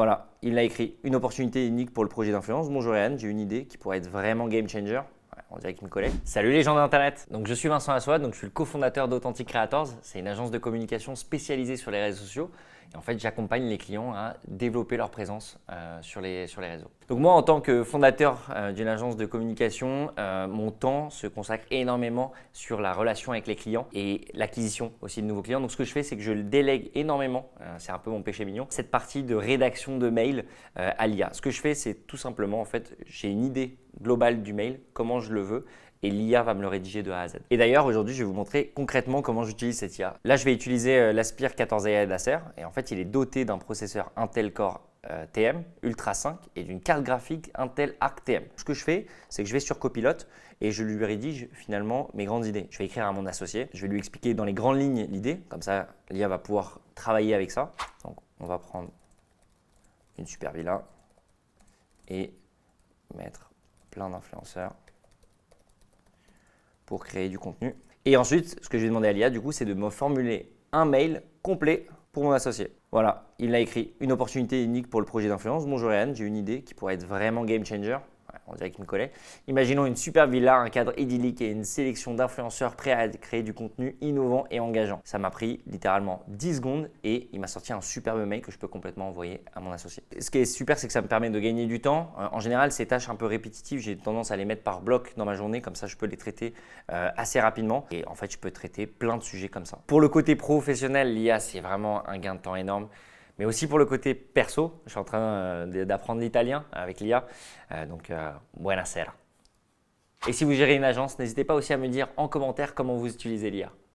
Voilà, il l'a écrit. Une opportunité unique pour le projet d'influence. Bonjour Yann, j'ai une idée qui pourrait être vraiment game changer. Ouais, on dirait qu'il me connaît. Salut les gens d'Internet. Donc je suis Vincent Aswad, donc je suis le cofondateur d'Authentic Creators. C'est une agence de communication spécialisée sur les réseaux sociaux. Et en fait, j'accompagne les clients à développer leur présence sur les réseaux. Donc moi, en tant que fondateur d'une agence de communication, mon temps se consacre énormément sur la relation avec les clients et l'acquisition aussi de nouveaux clients. Donc ce que je fais, c'est que je le délègue énormément, c'est un peu mon péché mignon, cette partie de rédaction de mail à l'IA. Ce que je fais, c'est tout simplement, en fait, j'ai une idée globale du mail, comment je le veux, et l'IA va me le rédiger de A à Z. Et d'ailleurs, aujourd'hui, je vais vous montrer concrètement comment j'utilise cette IA. Là, je vais utiliser l'Aspire 14 AI d'Acer et en fait, il est doté d'un processeur Intel Core TM Ultra 5 et d'une carte graphique Intel Arc TM. Ce que je fais, c'est que je vais sur Copilot et je lui rédige finalement mes grandes idées. Je vais écrire à mon associé, je vais lui expliquer dans les grandes lignes l'idée, comme ça, l'IA va pouvoir travailler avec ça. Donc, on va prendre une super villa et mettre plein d'influenceurs pour créer du contenu. Et ensuite, ce que je vais demander à l'IA, du coup, c'est de me formuler un mail complet pour mon associé. Voilà, il l'a écrit. Une opportunité unique pour le projet d'influence. Bonjour Yann, j'ai une idée qui pourrait être vraiment game changer. Ouais, on dirait qu'il me connaît. Imaginons une super villa, un cadre idyllique et une sélection d'influenceurs prêts à créer du contenu innovant et engageant. Ça m'a pris littéralement 10 secondes et il m'a sorti un superbe mail que je peux complètement envoyer à mon associé. Ce qui est super, c'est que ça me permet de gagner du temps. En général, ces tâches un peu répétitives, j'ai tendance à les mettre par bloc dans ma journée. Comme ça, je peux les traiter assez rapidement. Et en fait, je peux traiter plein de sujets comme ça. Pour le côté professionnel, l'IA, c'est vraiment un gain de temps énorme. Mais aussi pour le côté perso, je suis en train d'apprendre l'italien avec l'IA, donc buonasera. Et si vous gérez une agence, n'hésitez pas aussi à me dire en commentaire comment vous utilisez l'IA.